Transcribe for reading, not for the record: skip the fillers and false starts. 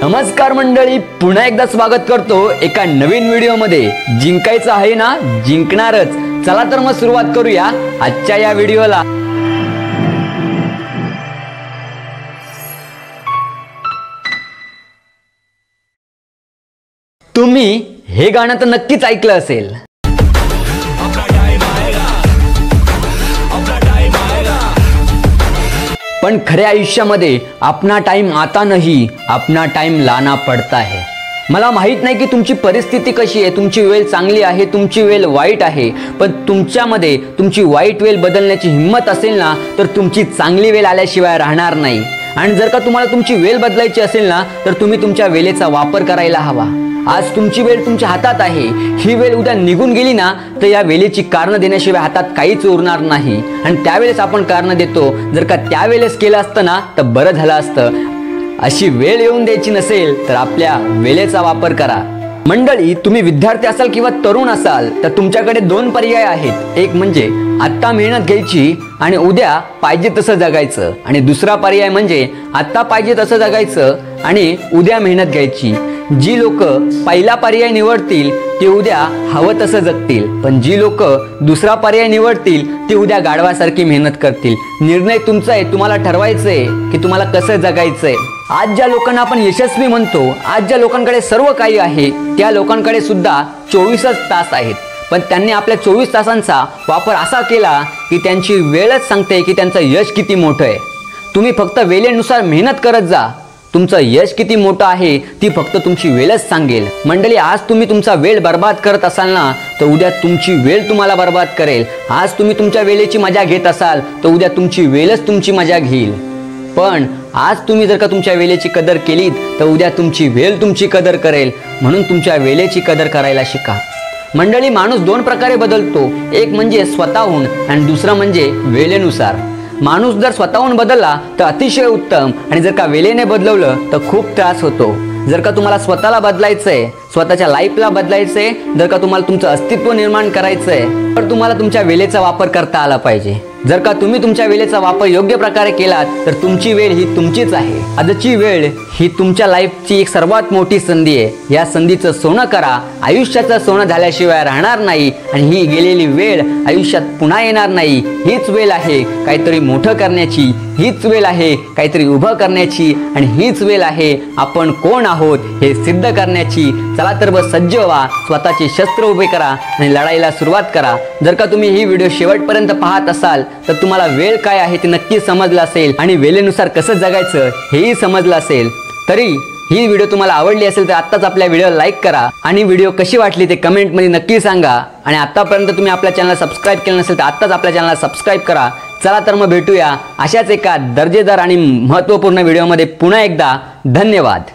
नमस्कार मंडळी, पुन्हा एकदा स्वागत करतो एका नवीन व्हिडिओमध्ये। जिंकायचं आहे ना, जिंकणारच। चला तर मग सुरुवात करूया आजच्या या व्हिडिओला। तुम्ही हे गाणं तर नक्कीच ऐकलं असेल। पण खऱ्या आयुष्यामध्ये अपना टाइम आता नहीं, अपना टाइम लाना पड़ता है। मला माहित नाही की तुमची परिस्थिती कशी आहे, तुमची वेळ चांगली आहे, तुमची वेळ वाईट आहे, पण तुमच्यामध्ये तुमची वाईट वेळ बदलण्याची हिम्मत असेल ना, तर तुमची चांगली वेळ आल्याशिवाय राहणार नाही। आणि जर का तुम्हाला तुमची वेळ बदलायची असेल ना, तर तुम्ही तुमच्या वेळेचा वापर करायला हवा। आज तुमची वेळ तुमच्या हातात आहे, ही वेळ उद्या निघून गेली ना, तर या वेळेची कारण देण्याशिवाय हातात काहीच उरणार नाही। आणि त्यावेळेस आपण कारण देतो, जर का त्यावेळेस केलं असतं ना, तर बरं झालं असतं। अशी वेळ येऊन द्यायची नसेल तर आपल्या वेळेचा वापर करा। मंडळी, तुम्ही विद्यार्थी असाल किंवा तरुण असाल तर तुमच्याकडे दोन पर्याय आहेत। एक म्हणजे आत्ता मेहनत घ्यायची आणि उद्या पाहिजे तसं जगायचं, आणि दुसरा पर्याय म्हणजे आत्ता पाहिजे तसं जगायचं आणि उद्या मेहनत घ्यायची। जी लोक पहिला पर्याय निवडतील ते उद्या हवं तसं जगतील, पण जी लोक दुसरा पर्याय निवडतील ते उद्या गाढवासारखी मेहनत करतील। निर्णय तुमचा आहे, तुम्हाला ठरवायचंय की तुम्हाला कसं जगायचंय। आज ज्या लोकांना आपण यशस्वी म्हणतो, आज ज्या लोकांकडे सर्व काही आहे, त्या लोकांकडे सुद्धा 24च तास आहेत, पण त्यांनी आपल्या 24 तासांचा वापर असा केला की त्यांची वेळच सांगते की त्यांचं यश किती मोठं आहे। तुम्ही फक्त वेळेनुसार मेहनत करत जा, तुमचं यश किती मोठं आहे ती फक्त तुमची वेळच सांगेल। मंडळी, आज तुम्ही तुमचा वेळ बर्बाद करत असाल ना, तर उद्या तुमची वेळ तुम्हाला बर्बाद करेल। आज तुम्ही तुमच्या वेळेची मजा घेत असाल तर उद्या तुमची वेळच तुमची मजा घेईल। पण आज तुम्ही जर का तुमच्या वेळेची कदर केलीत तर उद्या तुमची वेळ तुमची कदर करेल। म्हणून तुमच्या वेळेची कदर करायला शिका। मंडळी, माणूस दोन प्रकारे बदलतो, एक म्हणजे स्वतःहून आणि दुसरा म्हणजे वेळेनुसार। माणूस जर स्वतःहून बदलला तर अतिशय उत्तम, आणि जर का वेळेने बदलवलं तर खूप त्रास होतो। जर का तुम्हाला स्वतःला बदलायचंय, स्वतःच्या लाईफला बदलायचंय, जर का तुम्हाला तुमचं अस्तित्व निर्माण करायचंय, तर तुम्हाला तुमच्या वेळेचा वापर करता आला पाहिजे। जर का तुम्ही तुमच्या वेळेचा वापर योग्य प्रकारे केलात तर तुमची वेळ ही तुमचीच आहे। आजची वेळ ही तुमच्या लाईफची एक सर्वात मोठी संधी आहे। या संधीचं सोनं करा, आयुष्याचं सोनं झाल्याशिवाय राहणार नाही, आणि ही गेलेली वेळ आयुष्यात पुन्हा येणार नाही। हीच वेळ आहे काहीतरी मोठं करण्याची, हीच वेळ आहे काहीतरी उभं करण्याची, आणि हीच वेळ आहे आपण कोण आहोत हे सिद्ध करण्याची। चला तर बस सज्ज व्हा, स्वतःची शस्त्र उभे करा आणि लढाईला सुरुवात करा। जर का तुम्ही ही व्हिडिओ शेवटपर्यंत पाहत असाल तर तुम्हाला वेळ काय आहे ते नक्की समजलं असेल, आणि वेळेनुसार कसं जगायचं हेही समजलं असेल। तरी ही व्हिडिओ तुम्हाला आवडली असेल तर आत्ताच आपल्या व्हिडिओला लाईक करा, आणि व्हिडिओ कशी वाटली ते कमेंटमध्ये नक्की सांगा। आणि आतापर्यंत तुम्ही आपल्या चॅनलला सबस्क्राईब केलं नसेल तर आत्ताच आपल्या चॅनलला सबस्क्राईब करा। चला तर मग भेटूया अशाच एका दर्जेदार आणि महत्त्वपूर्ण व्हिडिओमध्ये पुन्हा एकदा। धन्यवाद।